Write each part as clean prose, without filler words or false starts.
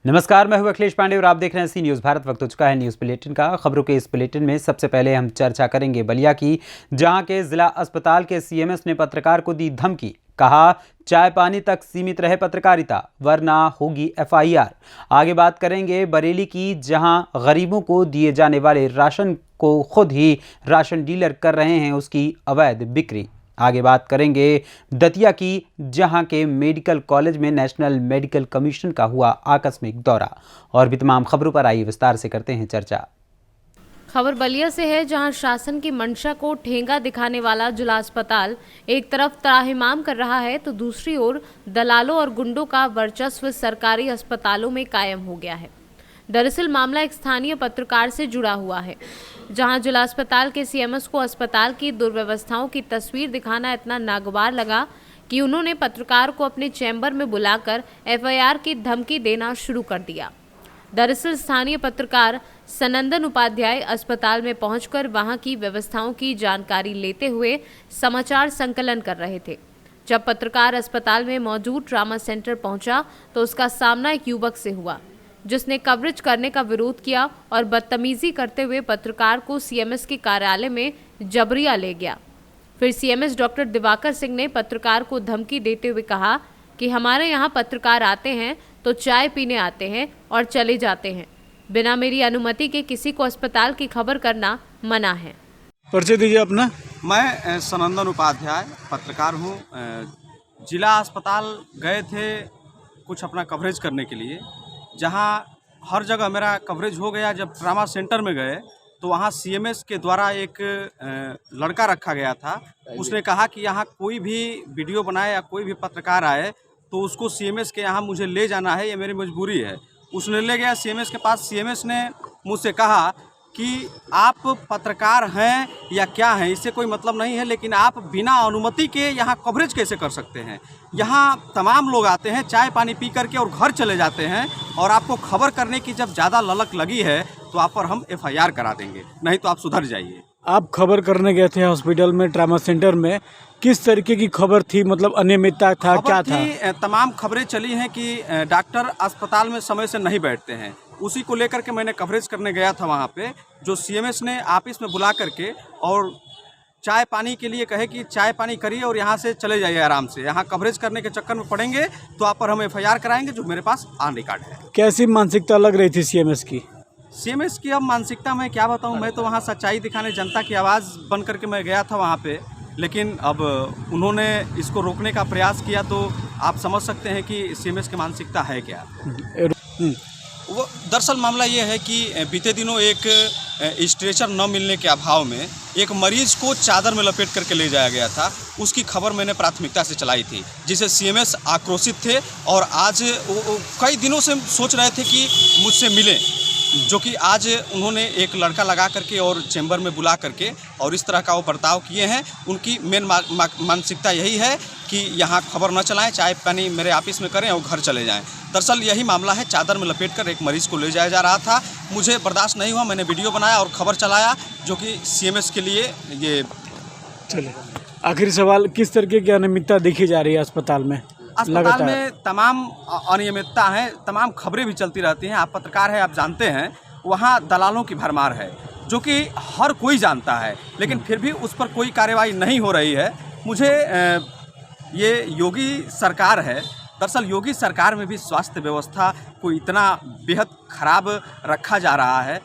नमस्कार, मैं हूं अखिलेश पांडे और आप देख रहे हैं सी न्यूज़ भारत। वक्त हो चुका है न्यूज़ बुलेटिन का। खबरों के इस बुलेटिन में सबसे पहले हम चर्चा करेंगे बलिया की, जहां के जिला अस्पताल के सीएमएस ने पत्रकार को दी धमकी। कहा, चाय पानी तक सीमित रहे पत्रकारिता वरना होगी एफआईआर। आगे बात करेंगे बरेली की, जहां गरीबों को दिए जाने वाले राशन को खुद ही राशन डीलर कर रहे हैं उसकी अवैध बिक्री। आगे बात करेंगे दतिया की, जहां के मेडिकल कॉलेज में नेशनल मेडिकल कमीशन का हुआ आकस्मिक दौरा। और भी तमाम खबरों पर आइए विस्तार से करते हैं चर्चा। खबर बलिया से है, जहां शासन की मंशा को ठेंगा दिखाने वाला जिला अस्पताल एक तरफ त्राहिमाम कर रहा है तो दूसरी ओर दलालों और गुंडों का वर्चस्व सरकारी अस्पतालों में कायम हो गया है। दरअसल मामला एक स्थानीय पत्रकार से जुड़ा हुआ है, जहां जिला अस्पताल के सीएमएस को अस्पताल की दुर्व्यवस्थाओं की तस्वीर दिखाना इतना नागवार लगा कि उन्होंने पत्रकार को अपने चैम्बर में बुलाकर एफआईआर की धमकी देना शुरू कर दिया। दरअसल स्थानीय पत्रकार सनंदन उपाध्याय अस्पताल में पहुंचकर वहां की व्यवस्थाओं की जानकारी लेते हुए समाचार संकलन कर रहे थे। जब पत्रकार अस्पताल में मौजूद ट्रामा सेंटर पहुंचा तो उसका सामना एक युवक से हुआ, जिसने कवरेज करने का विरोध किया और बदतमीजी करते हुए पत्रकार को सीएमएस के कार्यालय में जबरिया ले गया। फिर सीएमएस डॉक्टर दिवाकर सिंह ने पत्रकार को धमकी देते हुए कहा कि हमारे यहाँ पत्रकार आते हैं तो चाय पीने आते हैं और चले जाते हैं, बिना मेरी अनुमति के किसी को अस्पताल की खबर करना मना है। परिचय दीजिए अपना। मैं सनंदन उपाध्याय पत्रकार हूँ। जिला अस्पताल गए थे कुछ अपना कवरेज करने के लिए, जहाँ हर जगह मेरा कवरेज हो गया। जब ट्रामा सेंटर में गए तो वहाँ सीएमएस के द्वारा एक लड़का रखा गया था। उसने कहा कि यहाँ कोई भी वीडियो बनाए या कोई भी पत्रकार आए तो उसको सीएमएस के यहाँ मुझे ले जाना है, ये मेरी मजबूरी है। उसने ले गया सीएमएस के पास। सीएमएस ने मुझसे कहा कि आप पत्रकार हैं या क्या हैं, इससे कोई मतलब नहीं है, लेकिन आप बिना अनुमति के यहाँ कवरेज कैसे कर सकते हैं। यहाँ तमाम लोग आते हैं, चाय पानी पी करके और घर चले जाते हैं, और आपको खबर करने की जब ज़्यादा ललक लगी है तो आप पर हम एफआईआर करा देंगे, नहीं तो आप सुधर जाइए। आप खबर करने गए थे हॉस्पिटल में, ट्रामा सेंटर में, किस तरीके की खबर थी? मतलब अनियमितता था, क्या था? तमाम खबरें चली हैं कि डॉक्टर अस्पताल में समय से नहीं बैठते हैं। उसी को लेकर के मैंने कवरेज करने गया था वहाँ पे, जो सीएमएस ने ऑफिस में बुला करके और चाय पानी के लिए कहे कि चाय पानी करिए और यहाँ से चले जाइए आराम से। यहाँ कवरेज करने के चक्कर में पड़ेंगे तो आप पर हम एफआईआर कराएंगे, जो मेरे पास ऑन रिकॉर्ड है। कैसी मानसिकता लग रही थी सीएमएस की? सीएमएस की अब मानसिकता मैं क्या बताऊँ। मैं तो वहाँ सच्चाई दिखाने, जनता की आवाज़ बन करके मैं गया था वहाँ पे, लेकिन अब उन्होंने इसको रोकने का प्रयास किया तो आप समझ सकते हैं कि सीएमएस की मानसिकता है क्या। वो दरअसल मामला ये है कि बीते दिनों एक स्ट्रेचर न मिलने के अभाव में एक मरीज को चादर में लपेट करके ले जाया गया था। उसकी खबर मैंने प्राथमिकता से चलाई थी, जिसे सीएमएस आक्रोशित थे और आज कई दिनों से सोच रहे थे कि मुझसे मिलें, जो कि आज उन्होंने एक लड़का लगा करके और चैम्बर में बुला करके और इस तरह का वो बर्ताव किए हैं। उनकी मेन मानसिकता यही है कि यहाँ खबर न चलाएं, चाय पानी मेरे ऑफिस में करें और घर चले जाएं। दरअसल यही मामला है। चादर में लपेटकर एक मरीज को ले जाया जा रहा था। मुझे बर्दाश्त नहीं हुआ, मैंने वीडियो बनाया और खबर चलाया, जो कि सीएमएस के लिए ये। चले, आखिरी सवाल, किस तरीके की अनियमितता देखी जा रही है अस्पताल में? अस्पताल में तमाम अनियमितता है, तमाम खबरें भी चलती रहती हैं। आप पत्रकार हैं, आप जानते हैं, वहाँ दलालों की भरमार है, जो कि हर कोई जानता है, लेकिन फिर भी उस पर कोई कार्रवाई नहीं हो रही है। मुझे ये योगी सरकार है, दरअसल योगी सरकार में भी स्वास्थ्य व्यवस्था को इतना बेहद खराब रखा जा रहा है,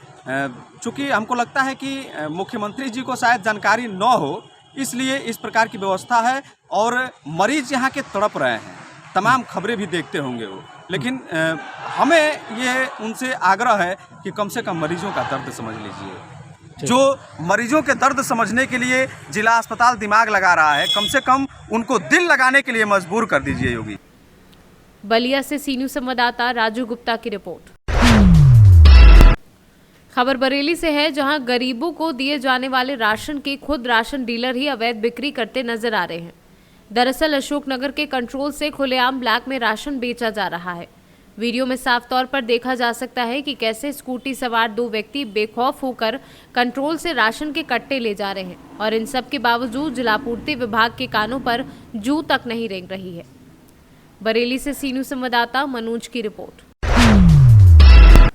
चूँकि हमको लगता है कि मुख्यमंत्री जी को शायद जानकारी न हो, इसलिए इस प्रकार की व्यवस्था है। और मरीज यहाँ के तड़प रहे हैं, तमाम खबरें भी देखते होंगे वो, लेकिन हमें ये उनसे आग्रह है कि कम से कम मरीजों का दर्द समझ लीजिए। जो मरीजों के दर्द समझने के लिए जिला अस्पताल दिमाग लगा रहा है, कम से कम उनको दिल लगाने के लिए मजबूर कर दीजिए योगी। बलिया से सी न्यूज़ संवाददाता राजू गुप्ता की रिपोर्ट। खबर बरेली से है, जहां गरीबों को दिए जाने वाले राशन के खुद राशन डीलर ही अवैध बिक्री करते नजर आ रहे हैं। दरअसल अशोकनगर के कंट्रोल से खुलेआम ब्लैक में राशन बेचा जा रहा है। वीडियो में साफ तौर पर देखा जा सकता है कि कैसे स्कूटी सवार दो व्यक्ति बेखौफ होकर कंट्रोल से राशन के कट्टे ले जा रहे हैं, और इन सब के बावजूद जलापूर्ति विभाग के कानों पर जू तक नहीं रेंग रही है। बरेली से सी न्यूज़ संवाददाता मनोज की रिपोर्ट।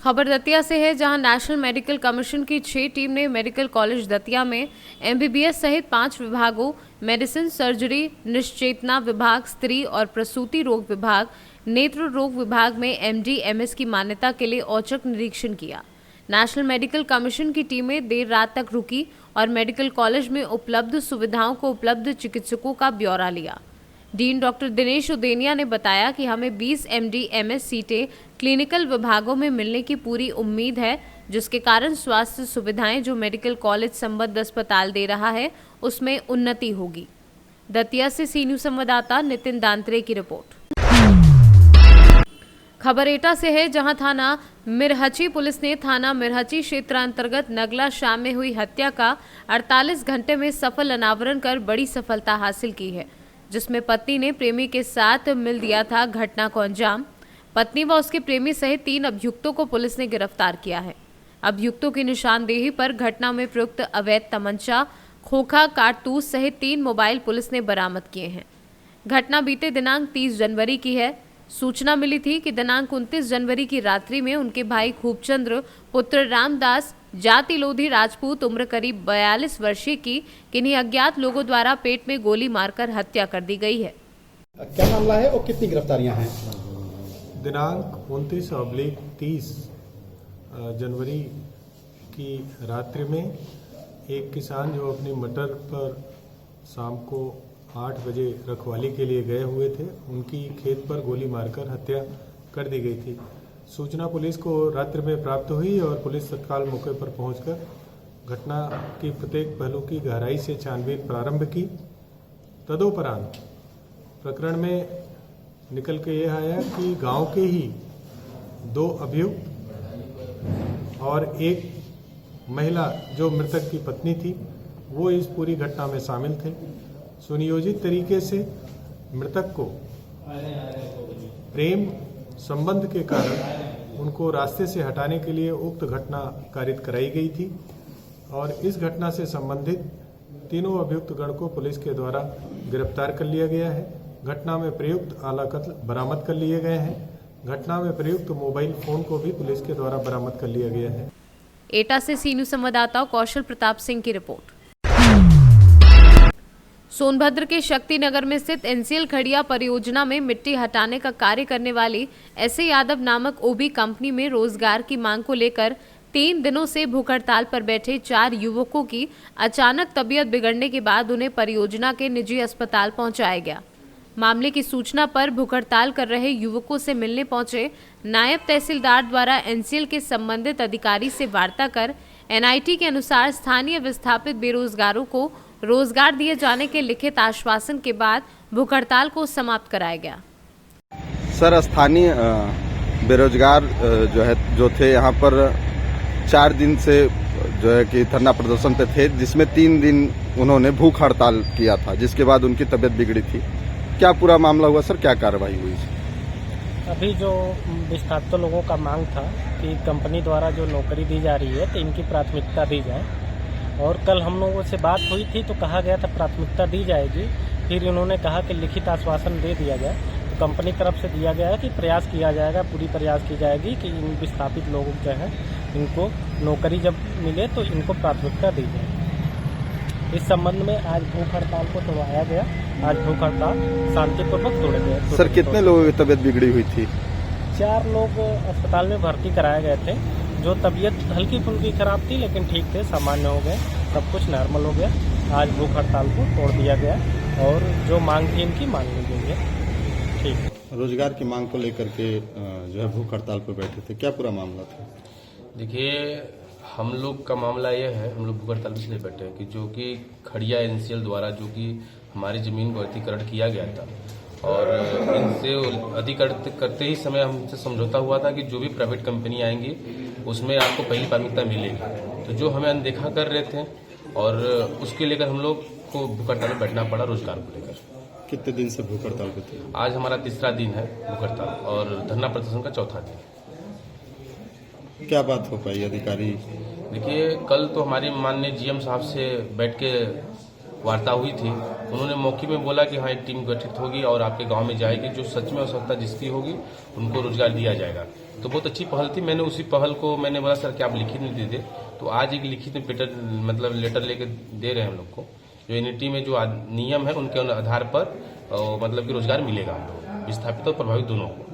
खबर दतिया से है, जहां नेशनल मेडिकल कमीशन की 6 टीम ने मेडिकल कॉलेज दतिया में एमबीबीएस सहित 5 विभागों मेडिसिन, सर्जरी, निश्चेतना विभाग, स्त्री और प्रसूति रोग विभाग, नेत्र रोग विभाग में एमडी, एमएस की मान्यता के लिए औचक निरीक्षण किया। नेशनल मेडिकल कमीशन की टीमें देर रात तक रुकी और मेडिकल कॉलेज में उपलब्ध सुविधाओं को उपलब्ध चिकित्सकों का ब्यौरा लिया। डीन डॉक्टर दिनेश उदेनिया ने बताया कि हमें 20 एमडी, एमएस सीटें क्लिनिकल विभागों में मिलने की पूरी उम्मीद है, जिसके कारण स्वास्थ्य सुविधाएं जो मेडिकल कॉलेज संबद्ध अस्पताल दे रहा है उसमें उन्नति होगी। दतिया से सी न्यूज संवाददाता नितिन दांत्रे की रिपोर्ट। खबर एटा से है, जहां थाना मिरहची पुलिस ने थाना मिरहची क्षेत्र अंतर्गत नगला शाम में हुई हत्या का 48 घंटे में सफल अनावरण कर बड़ी सफलता हासिल की है, जिसमें पत्नी ने प्रेमी के साथ मिल दिया था घटना को अंजाम। पत्नी व उसके प्रेमी सहित 3 अभियुक्तों को पुलिस ने गिरफ्तार किया है। अभियुक्तों की निशानदेही पर घटना में प्रयुक्त अवैध तमंचा, खोखा, कारतूस सहित 3 मोबाइल पुलिस ने बरामद किए हैं। घटना बीते दिनांक 30 जनवरी की है। सूचना मिली थी कि दिनांक 29 जनवरी की रात्रि में उनके भाई खूबचंद्र पुत्र रामदास, जाति लोधी राजपूत, उम्र करीब 42 वर्षीय की किन्हीं अज्ञात लोगों द्वारा पेट में गोली मारकर हत्या कर दी गई है। क्या मामला है और कितनी गिरफ्तारियां हैं? दिनांक 29/30 जनवरी की रात्रि में एक किसान जो अपनी मटर पर शाम को 8 बजे रखवाली के लिए गए हुए थे, उनकी खेत पर गोली मारकर हत्या कर दी गई थी। सूचना पुलिस को रात्रि में प्राप्त हुई और पुलिस तत्काल मौके पर पहुंचकर घटना की प्रत्येक पहलू की गहराई से छानबीन प्रारंभ की। तदोपरांत प्रकरण में निकल के यह आया कि गांव के ही 2 अभियुक्त और एक महिला जो मृतक की पत्नी थी, वो इस पूरी घटना में शामिल थे। सुनियोजित तरीके से मृतक को प्रेम संबंध के कारण उनको रास्ते से हटाने के लिए उक्त घटना कारित कराई गई थी और इस घटना से संबंधित तीनों अभियुक्त गण को पुलिस के द्वारा गिरफ्तार कर लिया गया है। घटना में प्रयुक्त आला कत्ल बरामद कर लिए गए हैं। घटना में प्रयुक्त मोबाइल फोन को भी पुलिस के द्वारा बरामद कर लिया गया है। एटा से सी न्यूज संवाददाता कौशल प्रताप सिंह की रिपोर्ट। सोनभद्र के शक्ति नगर में स्थित एनसीएल खड़िया परियोजना में मिट्टी हटाने का कार्य करने वाली एसए यादव नामक ओबी कंपनी में रोजगार की मांग को लेकर 3 दिनों से भूख हड़ताल पर बैठे 4 युवकों की अचानक तबीयत बिगड़ने के बाद उन्हें परियोजना के निजी अस्पताल पहुंचाया गया। मामले की सूचना पर भूख हड़ताल कर रहे युवकों से मिलने पहुंचे नायब तहसीलदार द्वारा एनसीएल के संबंधित अधिकारी से वार्ता कर एनआईटी के अनुसार स्थानीय विस्थापित बेरोजगारों को रोजगार दिए जाने के लिखित आश्वासन के बाद भूख हड़ताल को समाप्त कराया गया। सर, स्थानीय बेरोजगार जो थे यहाँ पर 4 दिन से जो है कि धरना प्रदर्शन पे थे, जिसमें 3 दिन उन्होंने भूख हड़ताल किया था, जिसके बाद उनकी तबीयत बिगड़ी थी। क्या पूरा मामला हुआ सर? क्या कार्रवाई हुई? अभी जो विस्थापित लोगों का मांग था कि कंपनी द्वारा जो नौकरी दी जा रही है तो इनकी प्राथमिकता दी जाए, और कल हम लोगों से बात हुई थी तो कहा गया था प्राथमिकता दी जाएगी। फिर इन्होंने कहा कि लिखित आश्वासन दे दिया जाए, तो कंपनी तरफ से दिया गया है कि प्रयास किया जाएगा, पूरी प्रयास की जाएगी कि इन विस्थापित लोगों जो हैं इनको नौकरी जब मिले तो इनको प्राथमिकता दी जाए। इस संबंध में आज भूख हड़ताल को तोड़वाया गया। आज भूख हड़ताल शांतिपूर्वक तोड़े गए। सर, कितने लोगों की तबीयत बिगड़ी हुई थी? 4 लोग अस्पताल में भर्ती कराए गए थे, जो तबीयत हल्की फुल्की खराब थी लेकिन ठीक थे, सामान्य हो गए, सब कुछ नॉर्मल हो गया। आज भूख हड़ताल को तोड़ दिया गया और जो मांग थी इनकी मान ली गई है। ठीक। रोजगार की मांग को लेकर के जो है भूख हड़ताल पर बैठे थे, क्या पूरा मामला था? देखिए, हम लोग का मामला यह है, हम लोग भूख हड़ताल इसलिए बैठे हैं कि जो कि खड़िया एनसीएल द्वारा जो कि हमारी जमीन को अधिग्रहण किया गया था और इनसे अधिग्रहण करते ही समय हमसे समझौता हुआ था कि जो भी प्राइवेट कंपनी आएंगी उसमें आपको पहली प्राथमिकता मिलेगी, तो जो हमें अनदेखा कर रहे थे और उसके लेकर हम लोग को भूख हड़ताल में बैठना पड़ा रोजगार को लेकर। कितने दिन से भूख हड़ताल पे थे? आज हमारा 3रा दिन है भूख हड़ताल और धरना प्रदर्शन का 4था दिन। क्या बात हो पाई अधिकारी? देखिए, कल तो हमारी माननीय जीएम साहब से बैठ के वार्ता हुई थी, उन्होंने मौके में बोला कि हाँ एक टीम गठित होगी और आपके गांव में जाएगी, जो सच में आवश्यकता जिसकी होगी उनको रोजगार दिया जाएगा। तो बहुत अच्छी पहल थी। मैंने उसी पहल को मैंने बोला सर क्या आप लिखित में दे दे, तो आज एक लिखित में लेटर लेके दे रहे हैं हम लोग को। जो एनईटी में जो नियम है उनके आधार पर मतलब कि रोजगार मिलेगा हम लोग, विस्थापित और प्रभावित दोनों को।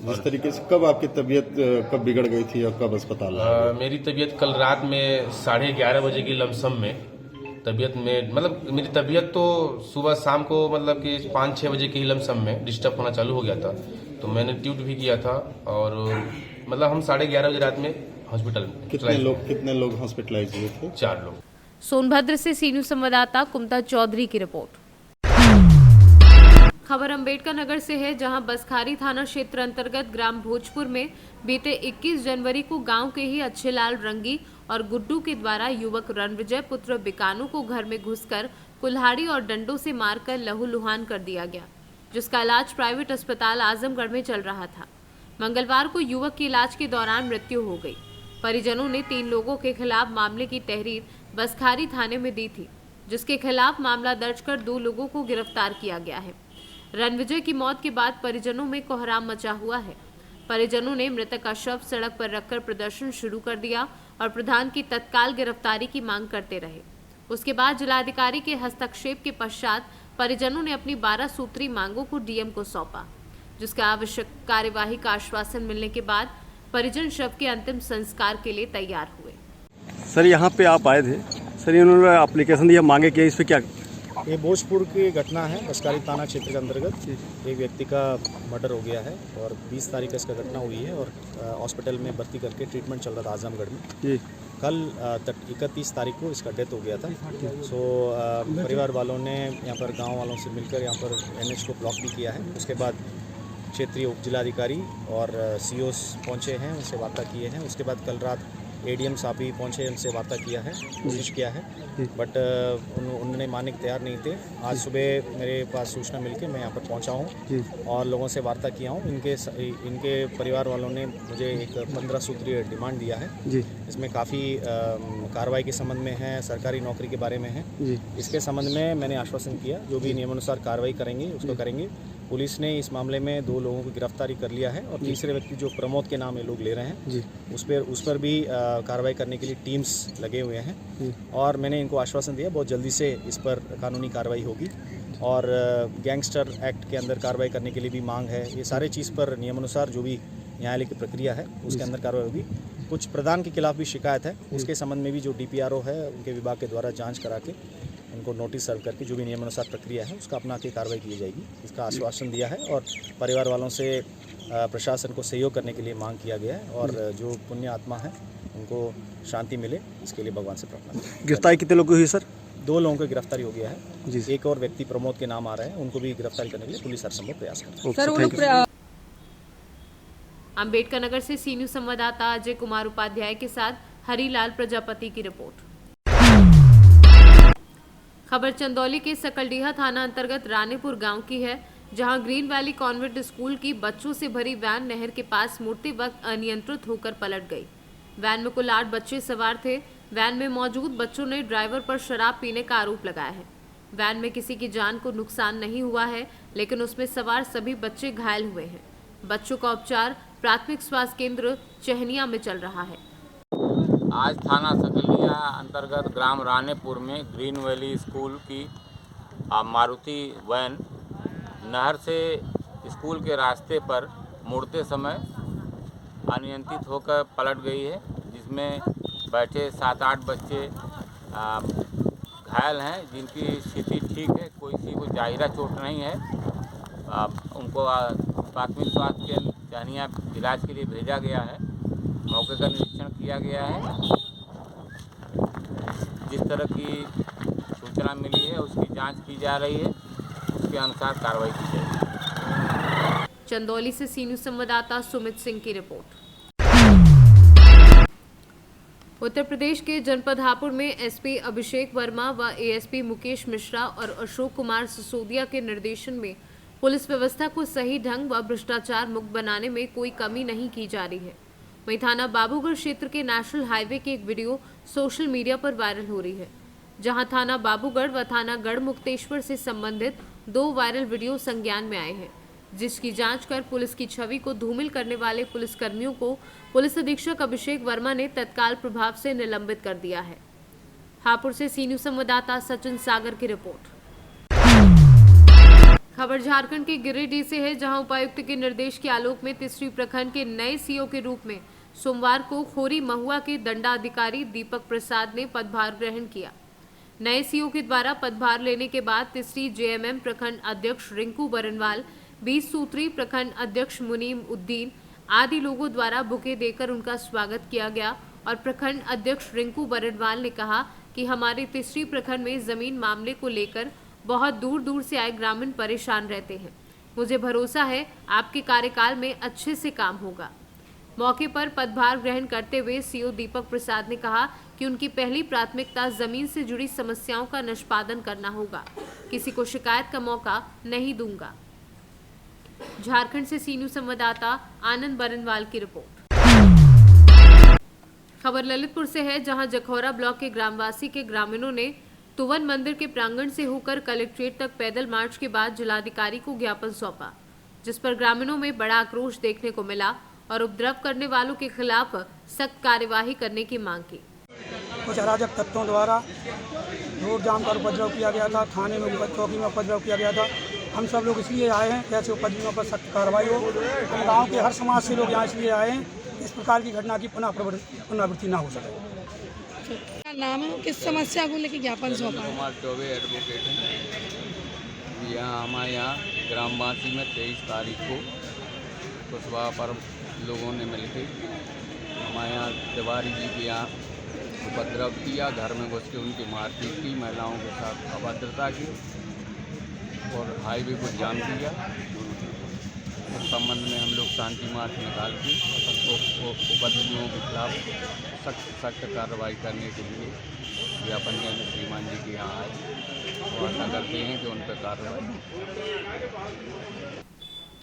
जिस तरीके से कब आपकी तबीयत कब बिगड़ गई थी और कब अस्पताल मेरी तबीयत कल रात में 11:30 बजे की लमसम में तबीयत में, मतलब मेरी तबीयत तो सुबह शाम को मतलब कि 5-6 बजे की लमसम में डिस्टर्ब होना चालू हो गया था, तो मैंने ट्यूट भी किया था और मतलब हम 11:30 बजे रात में हॉस्पिटल में। कितने लोग हॉस्पिटलाइज हुए थे? 4 लोग। सोनभद्र से सी न्यूज संवाददाता कुमता चौधरी की रिपोर्ट। खबर अम्बेडकर नगर से है, जहां बसखारी थाना क्षेत्र अंतर्गत ग्राम भोजपुर में बीते 21 जनवरी को गांव के ही अच्छेलाल रंगी और गुड्डू के द्वारा युवक रणविजय पुत्र बिकानू को घर में घुसकर कुल्हाड़ी और डंडों से मारकर लहूलुहान कर दिया गया, जिसका इलाज प्राइवेट अस्पताल आजमगढ़ में चल रहा था। मंगलवार को युवक की इलाज के दौरान मृत्यु हो गई। परिजनों ने 3 लोगों के खिलाफ मामले की तहरीर बसखारी थाने में दी थी, जिसके खिलाफ मामला दर्ज कर 2 लोगों को गिरफ्तार किया गया है। रणविजय की मौत के बाद परिजनों में कोहराम मचा हुआ है। परिजनों ने मृतक का शव सड़क पर रखकर प्रदर्शन शुरू कर दिया और प्रधान की तत्काल गिरफ्तारी की मांग करते रहे। उसके बाद जिलाधिकारी के हस्तक्षेप के पश्चात परिजनों ने अपनी 12 सूत्री मांगों को डीएम को सौंपा, जिसका आवश्यक कार्यवाही का आश्वासन मिलने के बाद परिजन शव के अंतिम संस्कार के लिए तैयार हुए। सर यहाँ पे आप आए थे, सर इन्होंने एप्लीकेशन दिया, मांगे किया, इस पे क्या? ये भोजपुर की घटना है। बसखारी थाना क्षेत्र के अंतर्गत एक व्यक्ति का मर्डर हो गया है और 20 तारीख इसका घटना हुई है और हॉस्पिटल में भर्ती करके ट्रीटमेंट चल रहा था आजमगढ़ में। कल 31 तारीख को इसका डेथ हो गया था। सो परिवार वालों ने यहाँ पर गांव वालों से मिलकर यहाँ पर एनएच को ब्लॉक भी किया है। उसके बाद क्षेत्रीय उप जिलाधिकारी और सीओस पहुँचे हैं, उनसे वार्ता किए हैं। उसके बाद कल रात एडीएम साहब भी पहुँचे, उनसे वार्ता किया है, कोशिश किया है, बट उन्होंने मानने को तैयार नहीं थे। आज सुबह मेरे पास सूचना मिलके मैं यहाँ पर पहुँचा हूँ और लोगों से वार्ता किया हूँ। इनके परिवार वालों ने मुझे एक 15 सूत्रीय डिमांड दिया है। इसमें काफ़ी कार्रवाई के संबंध में है, सरकारी नौकरी के बारे में है। इसके संबंध में मैंने आश्वासन किया, जो भी नियमानुसार कार्रवाई करेंगे उसको करेंगे। पुलिस ने इस मामले में 2 लोगों को गिरफ्तारी कर लिया है और तीसरे व्यक्ति जो प्रमोद के नाम ये लोग ले रहे हैं उस पर भी कार्रवाई करने के लिए टीम्स लगे हुए हैं और मैंने इनको आश्वासन दिया बहुत जल्दी से इस पर कानूनी कार्रवाई होगी और गैंगस्टर एक्ट के अंदर कार्रवाई करने के लिए भी मांग है। ये सारे चीज़ पर नियमानुसार जो भी न्यायालय की प्रक्रिया है उसके अंदर कार्रवाई होगी। कुछ प्रधान के खिलाफ भी शिकायत है, उसके संबंध में भी जो डीपीआरओ है उनके विभाग के द्वारा जाँच करा के उनको नोटिस सर्व करके जो भी नियमानुसार प्रक्रिया है उसका अपना के कार्रवाई की जाएगी, इसका आश्वासन दिया है और परिवार वालों से प्रशासन को सहयोग करने के लिए मांग किया गया है और जो पुण्य आत्मा है उनको शांति मिले इसके लिए भगवान से प्रार्थना। गिरफ्तारी कितने लोगों की हुई सर? 2 लोगों की गिरफ्तारी हो गया है। एक और व्यक्ति प्रमोद के नाम आ रहे हैं, उनको भी गिरफ्तारी करने के लिए पुलिस हर संभव प्रयास कर रही है। अम्बेडकर नगर से सी न्यूज संवाददाता अजय कुमार उपाध्याय के साथ हरिलाल प्रजापति की रिपोर्ट। खबर चंदौली के सकलडीहा थाना अंतर्गत रानीपुर गांव की है, जहां ग्रीन वैली कॉन्वेंट स्कूल की बच्चों से भरी वैन नहर के पास मुड़ते वक्त अनियंत्रित होकर पलट गई। वैन में कुल 8 बच्चे सवार थे। वैन में मौजूद बच्चों ने ड्राइवर पर शराब पीने का आरोप लगाया है। वैन में किसी की जान को नुकसान नहीं हुआ है, लेकिन उसमें सवार सभी बच्चे घायल हुए हैं। बच्चों का उपचार प्राथमिक स्वास्थ्य केंद्र चहनिया में चल रहा है। आज थाना सकलिया अंतर्गत ग्राम रानीपुर में ग्रीन वैली स्कूल की मारुति वैन नहर से स्कूल के रास्ते पर मुड़ते समय अनियंत्रित होकर पलट गई है, जिसमें बैठे 7-8 बच्चे घायल हैं, जिनकी स्थिति ठीक है, कोई को जाहिरा चोट नहीं है। उनको प्राथमिक स्वास्थ्य केंद्र चहनिया इलाज के लिए भेजा गया है। मौके का निरीक्षण किया गया है। जिस तरह की सूचना मिली है उसकी जांच की जा रही है, उसके अनुसार कार्रवाई की जाएगी। चंदौली से सी न्यूज संवाददाता सुमित सिंह की रिपोर्ट। उत्तर प्रदेश के जनपद हापुड़ में एसपी अभिषेक वर्मा व एएसपी मुकेश मिश्रा और अशोक कुमार सिसोदिया के निर्देशन में पुलिस व्यवस्था को सही ढंग व भ्रष्टाचार मुक्त बनाने में कोई कमी नहीं की जा रही है। वहीं थाना बाबूगढ़ क्षेत्र के नेशनल हाईवे की एक वीडियो सोशल मीडिया पर वायरल हो रही है, जहां थाना बाबूगढ़ व थाना गढ़मुक्तेश्वर से संबंधित 2 वायरल वीडियो संज्ञान में आए हैं, जिसकी जांच कर पुलिस की छवि को धूमिल करने वाले पुलिसकर्मियों को पुलिस अधीक्षक अभिषेक वर्मा ने तत्काल प्रभाव से निलंबित कर दिया है। हापुड़ से सी न्यूज संवाददाता सचिन सागर की रिपोर्ट। खबर झारखंड के गिरिडीह से है, जहां उपायुक्त के निर्देश के आलोक में तिसरी प्रखंड के नए सीओ के रूप में सोमवार को खोरी महुआ के दंडाधिकारी दीपक प्रसाद ने पदभार ग्रहण किया। नए सीओ के द्वारा पदभार लेने के बाद तिसरी जेएमएम प्रखंड अध्यक्ष रिंकू बरनवाल, 20 सूत्री प्रखंड अध्यक्ष मुनीम उद्दीन आदि लोगों द्वारा बुके देकर उनका स्वागत किया गया और प्रखंड अध्यक्ष रिंकू बरनवाल ने कहा कि हमारे तिसरी प्रखंड में जमीन मामले को लेकर बहुत दूर दूर से आए ग्रामीण परेशान रहते हैं। मुझे भरोसा है आपके कार्यकाल में अच्छे से काम होगा। मौके पर पदभार ग्रहण करते हुए सीओ दीपक प्रसाद ने कहा कि उनकी पहली प्राथमिकता जमीन से जुड़ी समस्याओं का निष्पादन करना होगा, किसी को शिकायत का मौका नहीं दूंगा। झारखंड से सी न्यूज संवाददाता आनंद बरनवाल की रिपोर्ट। खबर ललितपुर से है, जहां जखौरा ब्लॉक के ग्रामवासी के ग्रामीणों ने तुवन मंदिर के प्रांगण से होकर कलेक्ट्रेट तक पैदल मार्च के बाद जिलाधिकारी को ज्ञापन सौंपा, जिस पर ग्रामीणों में बड़ा आक्रोश देखने को मिला और उपद्रव करने वालों के खिलाफ सख्त कार्यवाही करने की मांग की। कुछ अराजक तत्वों द्वारा रोड जाम कर उपद्रव किया गया था, थाने में चौकी में उपद्रव किया गया था। हम सब लोग इसलिए आए हैं कि ऐसे उपद्रवियों पर सख्त कार्रवाई हो। हम गाँव के हर समाज से लोग यहाँ इसलिए आए हैं, इस प्रकार की घटना की पुनरावृत्ति न हो सके। नाम है, किस समस्या को लेकर ज्ञापन सौंपा है? कुमार चौबे एडवोकेट हैं। यहाँ हमारे यहाँ ग्रामवासी में 23 तारीख को कुशवाहा पर लोगों ने मिलकर हमारे यहाँ तिवारी जी के यहाँ उपद्रव किया, घर में घुस के उनकी मारपीट की, महिलाओं के साथ अभद्रता की और हाईवे को जाम किया। इस संबंध में हम लोग शांति मार्च निकाल के उपद्रवियों के खिलाफ सख्त कार्रवाई करने के लिए ज्ञापन देने श्रीमान जी के यहाँ आए और आशा करते हैं कि उन पर कार्रवाई।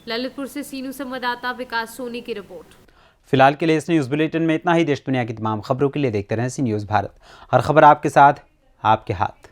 ललितपुर से सी न्यूज संवाददाता विकास सोनी की रिपोर्ट। फिलहाल के लिए इस न्यूज़ बुलेटिन में इतना ही। देश दुनिया की तमाम खबरों के लिए देखते रहें सी न्यूज़ भारत। हर खबर आपके साथ, आपके हाथ।